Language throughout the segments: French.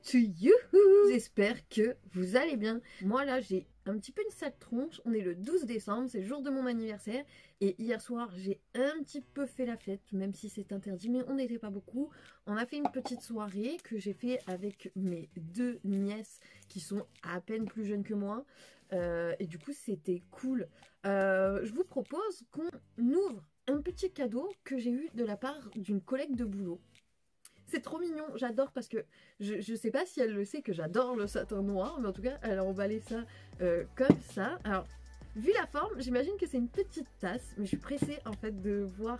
to you. J'espère que vous allez bien. Moi là j'ai un petit peu une sale tronche. On est le 12 décembre, c'est le jour de mon anniversaire. Et hier soir j'ai un petit peu fait la fête, même si c'est interdit, mais on n'était pas beaucoup. On a fait une petite soirée que j'ai fait avec mes deux nièces qui sont à peine plus jeunes que moi. Et du coup c'était cool. Je vous propose qu'on ouvre un petit cadeau que j'ai eu de la part d'une collègue de boulot. C'est trop mignon, j'adore parce que je sais pas si elle le sait que j'adore le satin noir, mais en tout cas elle a emballé ça comme ça. Alors vu la forme, j'imagine que c'est une petite tasse, mais je suis pressée en fait de voir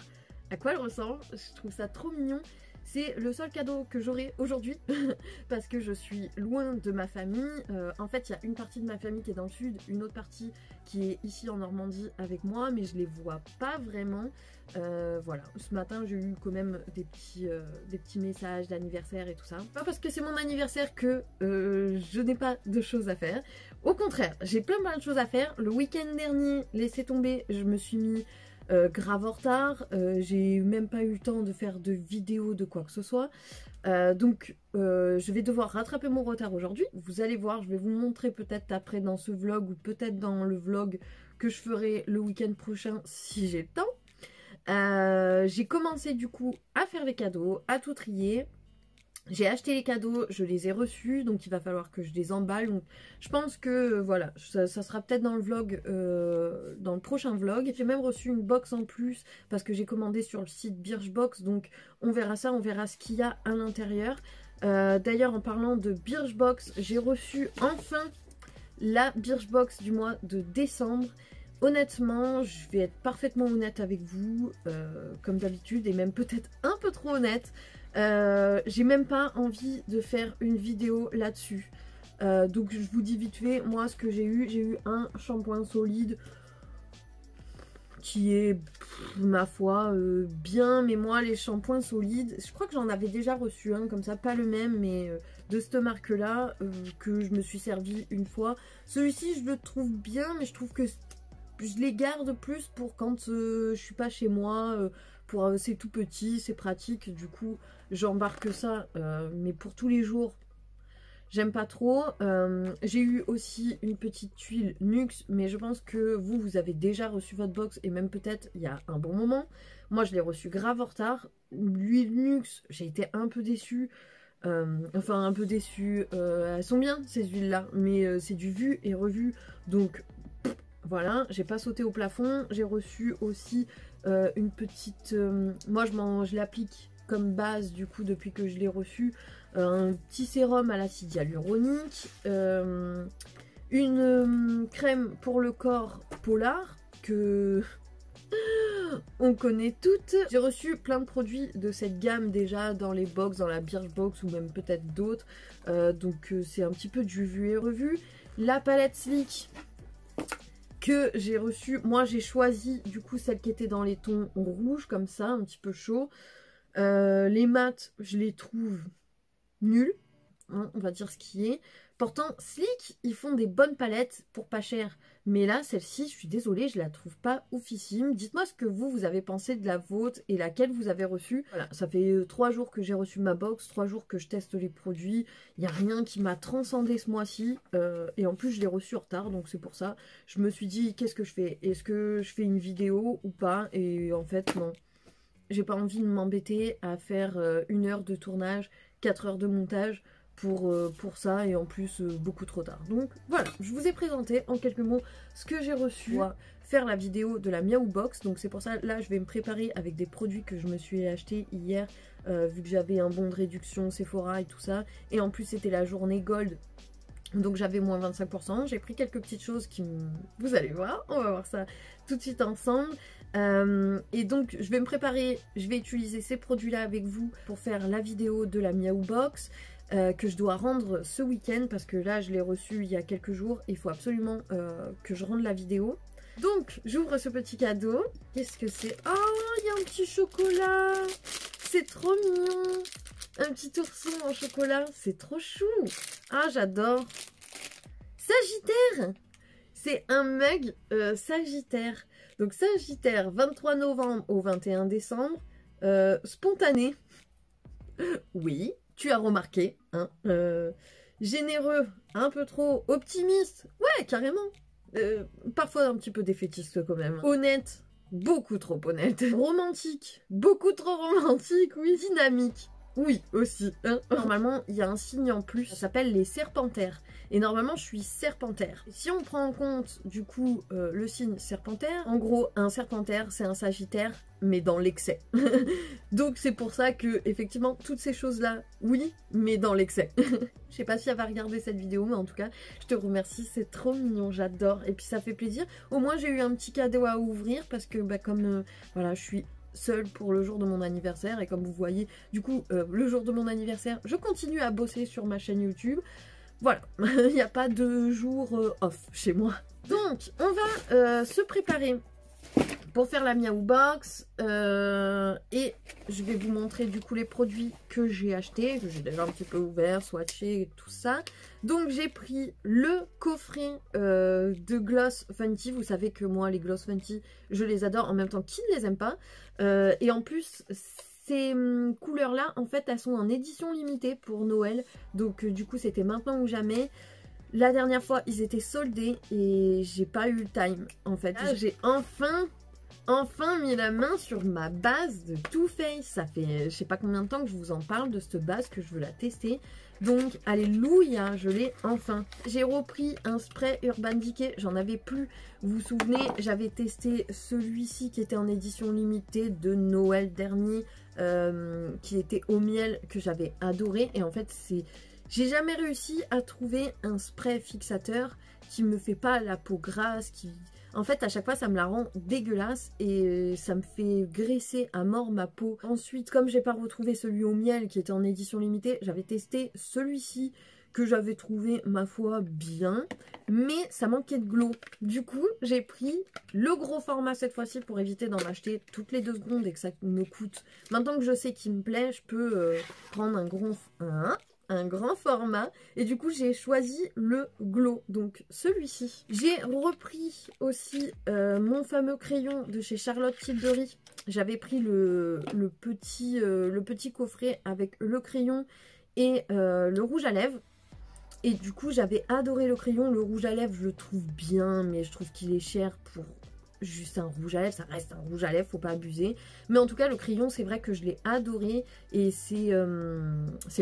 à quoi elle ressemble. Je trouve ça trop mignon. C'est le seul cadeau que j'aurai aujourd'hui parce que je suis loin de ma famille. En fait, il y a une partie de ma famille qui est dans le sud, une autre partie qui est ici en Normandie avec moi, mais je les vois pas vraiment. Voilà, ce matin j'ai eu quand même des petits messages d'anniversaire et tout ça. Pas parce que c'est mon anniversaire que je n'ai pas de choses à faire. Au contraire, j'ai plein de choses à faire. Le week-end dernier, laissez tomber, je me suis mis grave en retard, j'ai même pas eu le temps de faire de vidéo de quoi que ce soit, donc je vais devoir rattraper mon retard aujourd'hui. Vous allez voir, je vais vous montrer peut-être après dans ce vlog ou peut-être dans le vlog que je ferai le week-end prochain si j'ai le temps. J'ai commencé du coup à faire les cadeaux, à tout trier. J'ai acheté les cadeaux, je les ai reçus, donc il va falloir que je les emballe. Donc je pense que voilà, ça sera peut-être dans le vlog, dans le prochain vlog. J'ai même reçu une box en plus parce que j'ai commandé sur le site Birchbox, donc on verra ça, on verra ce qu'il y a à l'intérieur. D'ailleurs, en parlant de Birchbox, j'ai reçu enfin la Birchbox du mois de décembre. Honnêtement, je vais être parfaitement honnête avec vous, comme d'habitude, et même peut-être un peu trop honnête. J'ai même pas envie de faire une vidéo là-dessus. Donc je vous dis vite fait, moi ce que j'ai eu un shampoing solide qui est, ma foi, bien. Mais moi les shampoings solides, je crois que j'en avais déjà reçu un comme ça, pas le même, mais de cette marque-là, que je me suis servi une fois. Celui-ci je le trouve bien, mais je trouve que je les garde plus pour quand je suis pas chez moi, c'est tout petit, c'est pratique, du coup j'embarque ça, mais pour tous les jours j'aime pas trop. J'ai eu aussi une petite tuile Nuxe, mais je pense que vous avez déjà reçu votre box, et même peut-être il y a un bon moment. Moi je l'ai reçu grave en retard. L'huile Nuxe, j'ai été un peu déçue. Enfin un peu déçue, elles sont bien ces huiles là, mais c'est du vu et revu, donc voilà, j'ai pas sauté au plafond. J'ai reçu aussi une petite... moi je l'applique comme base du coup depuis que je l'ai reçu. Un petit sérum à l'acide hyaluronique. Une crème pour le corps Polar que... on connaît toutes. J'ai reçu plein de produits de cette gamme déjà dans les box, dans la Birchbox ou même peut-être d'autres. Donc c'est un petit peu du vu et revu. La palette Sleek que j'ai reçu, moi j'ai choisi du coup celle qui était dans les tons rouges comme ça, un petit peu chaud. Les mats, je les trouve nuls, hein, on va dire ce qui est. Pourtant Sleek, ils font des bonnes palettes pour pas cher. Mais là, celle-ci, je suis désolée, je la trouve pas oufissime. Dites-moi ce que vous avez pensé de la vôtre et laquelle vous avez reçue. Voilà, ça fait 3 jours que j'ai reçu ma box, 3 jours que je teste les produits. Il n'y a rien qui m'a transcendé ce mois-ci. Et en plus, je l'ai reçu en retard, donc c'est pour ça. Je me suis dit, qu'est-ce que je fais? Est-ce que je fais une vidéo ou pas? Et en fait, non. J'ai pas envie de m'embêter à faire 1 heure de tournage, 4 heures de montage pour ça, et en plus beaucoup trop tard. Donc voilà, je vous ai présenté en quelques mots ce que j'ai reçu. On va faire la vidéo de la Miaou Box, donc c'est pour ça là je vais me préparer avec des produits que je me suis acheté hier, vu que j'avais un bon de réduction Sephora et tout ça, et en plus c'était la journée Gold. Donc j'avais moins 25%, j'ai pris quelques petites choses qui vous allez voir, on va voir ça tout de suite ensemble. Et donc je vais me préparer, je vais utiliser ces produits là avec vous pour faire la vidéo de la Miaou Box, que je dois rendre ce week-end parce que là je l'ai reçu il y a quelques jours, il faut absolument que je rende la vidéo. Donc j'ouvre ce petit cadeau, qu'est-ce que c'est? Oh, il y a un petit chocolat, c'est trop mignon. Un petit ourson en chocolat, c'est trop chou. Ah, j'adore. Sagittaire, c'est un mug Sagittaire. Donc Sagittaire, 23 novembre au 21 décembre. Spontané. Oui, tu as remarqué, hein, généreux, un peu trop optimiste, ouais, carrément. Parfois un petit peu défaitiste quand même. Honnête, beaucoup trop honnête. Romantique, beaucoup trop romantique, oui. Dynamique, oui, aussi. Hein. Normalement, il y a un signe en plus, ça s'appelle les serpentaires. Et normalement, je suis serpentaire. Si on prend en compte, du coup, le signe serpentaire, en gros, un serpentaire, c'est un sagittaire, mais dans l'excès. Donc, c'est pour ça que, effectivement, toutes ces choses-là, oui, mais dans l'excès. Je sais pas si elle va regarder cette vidéo, mais en tout cas, je te remercie, c'est trop mignon, j'adore. Et puis, ça fait plaisir. Au moins, j'ai eu un petit cadeau à ouvrir, parce que, bah, comme, voilà, je suis seule pour le jour de mon anniversaire, et comme vous voyez, du coup, le jour de mon anniversaire, je continue à bosser sur ma chaîne YouTube. Voilà, il n'y a pas de jour off chez moi. Donc, on va se préparer pour faire la Miaou Box. Et je vais vous montrer du coup les produits que j'ai achetés, que j'ai déjà un petit peu ouvert, swatché et tout ça. Donc, j'ai pris le coffret de Gloss Fenty. Vous savez que moi, les Gloss Fenty, je les adore en même temps qui ne les aime pas. Et en plus, ces couleurs-là, en fait, elles sont en édition limitée pour Noël. Donc, du coup, c'était maintenant ou jamais. La dernière fois, ils étaient soldés et j'ai pas eu le time, en fait. Là, j'ai enfin mis la main sur ma base de Too Faced. Ça fait je sais pas combien de temps que je vous en parle de cette base, que je veux la tester. Donc, alléluia, je l'ai enfin. J'ai repris un spray Urban Decay, j'en avais plus. Vous vous souvenez, j'avais testé celui-ci qui était en édition limitée de Noël dernier, qui était au miel, que j'avais adoré. Et en fait, j'ai jamais réussi à trouver un spray fixateur qui me fait pas la peau grasse, qui... En fait, à chaque fois, ça me la rend dégueulasse et ça me fait graisser à mort ma peau. Ensuite, comme j'ai pas retrouvé celui au miel qui était en édition limitée, j'avais testé celui-ci que j'avais trouvé, ma foi, bien. Mais ça manquait de glow. Du coup, j'ai pris le gros format cette fois-ci pour éviter d'en acheter toutes les 2 secondes et que ça me coûte. Maintenant que je sais qu'il me plaît, je peux prendre un grand format, et du coup j'ai choisi le Glow, donc celui-ci. J'ai repris aussi mon fameux crayon de chez Charlotte Tilbury. J'avais pris le petit coffret avec le crayon et le rouge à lèvres. Et du coup j'avais adoré le crayon. Le rouge à lèvres, je le trouve bien, mais je trouve qu'il est cher pour juste un rouge à lèvres. Ça reste un rouge à lèvres, faut pas abuser. Mais en tout cas, le crayon, c'est vrai que je l'ai adoré. Et c'est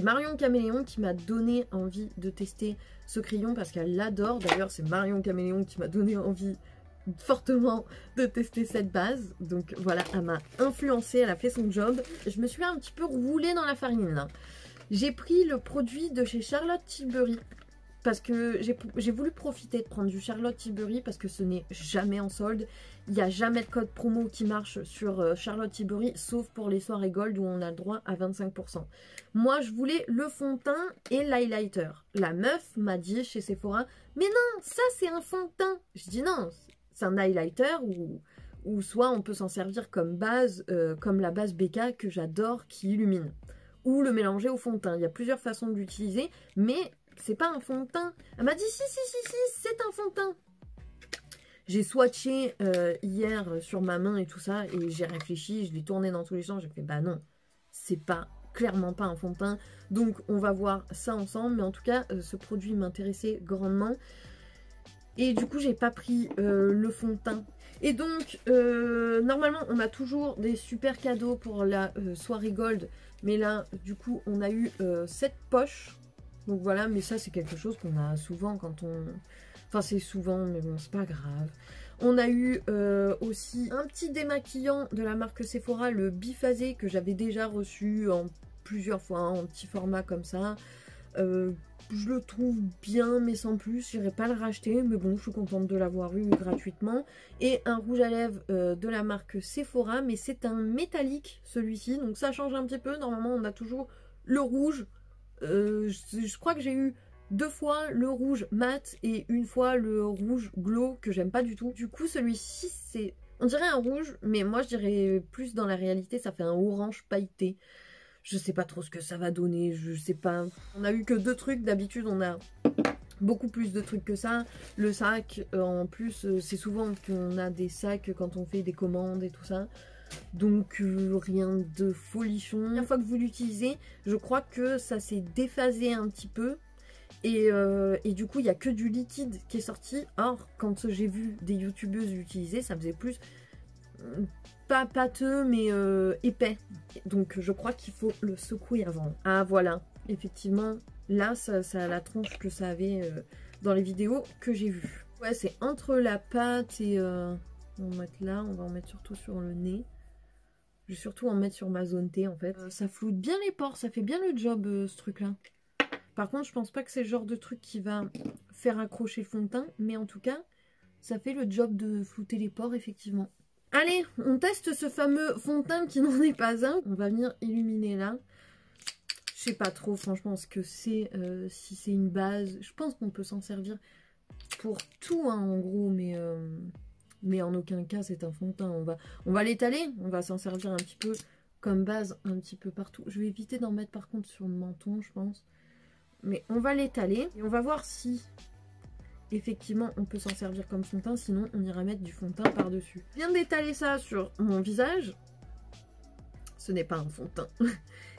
Marion Caméléon qui m'a donné envie de tester ce crayon parce qu'elle l'adore. D'ailleurs, c'est Marion Caméléon qui m'a donné envie fortement de tester cette base. Donc voilà, elle m'a influencée, elle a fait son job. Je me suis un petit peu roulée dans la farine là. J'ai pris le produit de chez Charlotte Tilbury. Parce que j'ai voulu profiter de prendre du Charlotte Tilbury parce que ce n'est jamais en solde. Il n'y a jamais de code promo qui marche sur Charlotte Tilbury, sauf pour les soirées gold où on a le droit à 25%. Moi, je voulais le fond de teint et l'highlighter. La meuf m'a dit chez Sephora, mais non, ça c'est un fond de teint. Je dis non, c'est un highlighter ou soit on peut s'en servir comme base, comme la base BK que j'adore qui illumine. Ou le mélanger au fond de teint. Il y a plusieurs façons de l'utiliser, mais... c'est pas un fond de teint. Elle m'a dit si, c'est un fond de teint. J'ai swatché hier sur ma main et tout ça, et j'ai réfléchi, je l'ai tourné dans tous les sens, j'ai fait bah non, c'est clairement pas un fond de teint. Donc on va voir ça ensemble, mais en tout cas, ce produit m'intéressait grandement. Et du coup, j'ai pas pris le fond de teint. Et donc, normalement, on a toujours des super cadeaux pour la soirée gold. Mais là, du coup, on a eu cette poche. Donc voilà, mais ça c'est quelque chose qu'on a souvent quand on... Enfin c'est souvent, mais bon c'est pas grave. On a eu aussi un petit démaquillant de la marque Sephora, le biphasé, que j'avais déjà reçu en plusieurs fois, en petit format comme ça. Je le trouve bien mais sans plus, j'irai pas le racheter, mais bon je suis contente de l'avoir eu gratuitement. Et un rouge à lèvres de la marque Sephora, mais c'est un métallique celui-ci, donc ça change un petit peu. Normalement on a toujours le rouge. Je crois que j'ai eu 2 fois le rouge mat et 1 fois le rouge glow que j'aime pas du tout. Du coup celui-ci c'est, on dirait un rouge, mais moi je dirais plus dans la réalité ça fait un orange pailleté. Je sais pas trop ce que ça va donner, je sais pas. On a eu que 2 trucs, d'habitude on a beaucoup plus de trucs que ça. Le sac en plus c'est souvent qu'on a des sacs quand on fait des commandes et tout ça. Donc rien de folichon. La première fois que vous l'utilisez, je crois que ça s'est déphasé un petit peu. Et du coup, il n'y a que du liquide qui est sorti. Or, quand j'ai vu des youtubeuses l'utiliser, ça faisait plus, pas pâteux, mais épais. Donc, je crois qu'il faut le secouer avant. Ah, voilà. Effectivement, là, ça a la tronche que ça avait dans les vidéos que j'ai vues. Ouais, c'est entre la pâte et... on va mettre là, on va en mettre surtout sur le nez. Je vais surtout en mettre sur ma zone T, en fait. Ça floute bien les pores, ça fait bien le job, ce truc-là. Par contre, je pense pas que c'est le genre de truc qui va faire accrocher le fond de teint. Mais en tout cas, ça fait le job de flouter les pores, effectivement. Allez, on teste ce fameux fond de teint qui n'en est pas un. On va venir illuminer là. Je sais pas trop, franchement, ce que c'est. Si c'est une base. Je pense qu'on peut s'en servir pour tout, hein, en gros. Mais en aucun cas, c'est un fond de teint. On va l'étaler. On va s'en servir un petit peu comme base, un petit peu partout. Je vais éviter d'en mettre, par contre, sur le menton, je pense. Mais on va l'étaler et on va voir si effectivement on peut s'en servir comme fond de teint. Sinon on ira mettre du fond de teint par dessus. Je viens d'étaler ça sur mon visage. Ce n'est pas un fond de teint.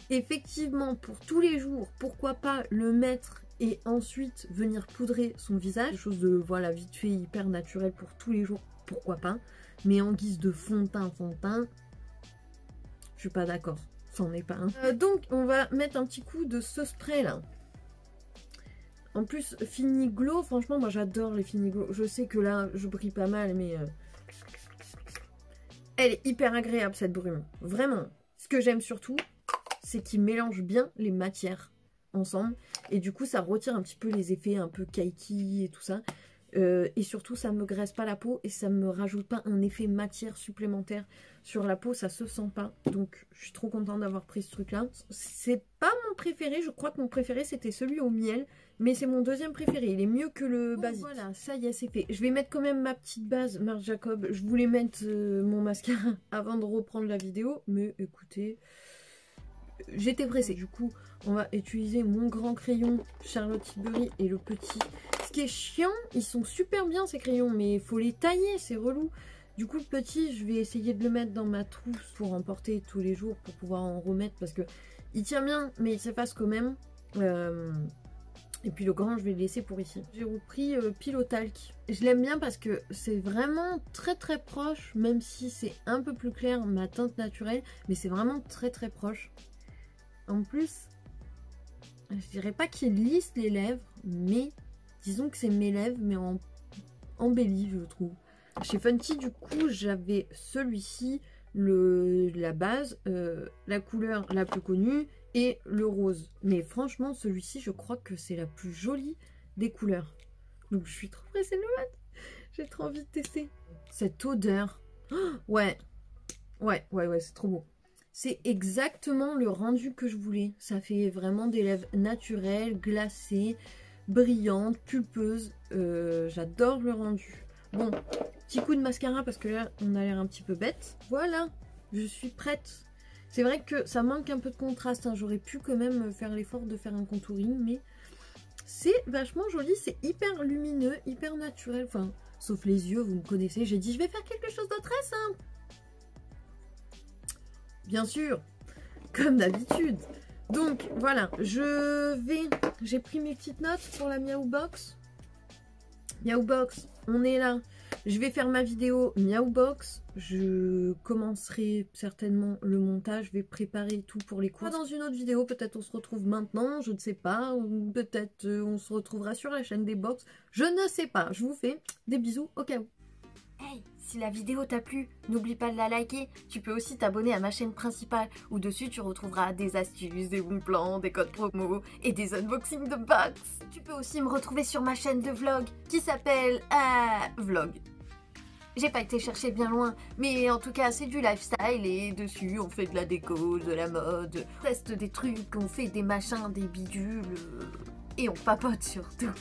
Effectivement, pour tous les jours, pourquoi pas le mettre et ensuite venir poudrer son visage. Quelque chose de voilà vite fait, hyper naturel pour tous les jours, pourquoi pas. Mais en guise de fond de teint, je suis pas d'accord. C'en est pas un. Donc on va mettre un petit coup de ce spray là. En plus, Fini Glow, franchement, moi j'adore les Fini Glow. Je sais que là, je brille pas mal, mais elle est hyper agréable cette brume. Vraiment. Ce que j'aime surtout, c'est qu'il mélange bien les matières ensemble. Et du coup, ça retire un petit peu les effets un peu kaki et tout ça. Et surtout, ça me graisse pas la peau et ça me rajoute pas un effet matière supplémentaire sur la peau. Ça se sent pas. Donc, je suis trop contente d'avoir pris ce truc-là. C'est pas mon préféré. Je crois que mon préféré, c'était celui au miel. Mais c'est mon deuxième préféré, il est mieux que le basique. Voilà, ça y est, c'est fait. Je vais mettre quand même ma petite base Marc Jacob. Je voulais mettre mon mascara avant de reprendre la vidéo. Mais écoutez, j'étais pressée. Du coup, on va utiliser mon grand crayon Charlotte Tilbury et le petit. Ce qui est chiant, ils sont super bien ces crayons, mais il faut les tailler, c'est relou. Du coup, le petit, je vais essayer de le mettre dans ma trousse pour emporter tous les jours, pour pouvoir en remettre. Parce que il tient bien, mais il s'efface quand même. Et puis le grand, je vais le laisser pour ici. J'ai repris Pillow Talc. Je l'aime bien parce que c'est vraiment très très proche, même si c'est un peu plus clair, ma teinte naturelle, mais c'est vraiment très très proche. En plus, je dirais pas qu'il lisse les lèvres, mais disons que c'est mes lèvres, mais en embelli, je trouve. Chez Fenty, du coup, j'avais celui-ci, la base, la couleur la plus connue, et le rose. Mais franchement, celui-ci, je crois que c'est la plus jolie des couleurs. Donc, je suis trop pressée de le mettre. J'ai trop envie de tester. Cette odeur. Oh, ouais, c'est trop beau. C'est exactement le rendu que je voulais. Ça fait vraiment des lèvres naturelles, glacées, brillantes, pulpeuses. J'adore le rendu. Bon, petit coup de mascara parce que là, on a l'air un petit peu bête. Voilà, je suis prête. C'est vrai que ça manque un peu de contraste, hein. J'aurais pu quand même faire l'effort de faire un contouring, mais c'est vachement joli, c'est hyper lumineux, hyper naturel, enfin, sauf les yeux, vous me connaissez, j'ai dit je vais faire quelque chose de très simple. Bien sûr, comme d'habitude. Donc voilà, j'ai pris mes petites notes pour la Miaou Box. Miaou Box, on est là. Je vais faire ma vidéo Miaou Box. Je commencerai certainement le montage. Je vais préparer tout pour les courses. Dans une autre vidéo, peut-être on se retrouve maintenant. Je ne sais pas. Peut-être on se retrouvera sur la chaîne des box. Je ne sais pas. Je vous fais des bisous au cas où. Hey, si la vidéo t'a plu, n'oublie pas de la liker. Tu peux aussi t'abonner à ma chaîne principale où dessus tu retrouveras des astuces, des bons plans, des codes promo et des unboxings de box. Tu peux aussi me retrouver sur ma chaîne de vlog qui s'appelle Vlog. J'ai pas été chercher bien loin, mais en tout cas c'est du lifestyle et dessus on fait de la déco, de la mode, on teste des trucs, on fait des machins, des bidules et on papote surtout.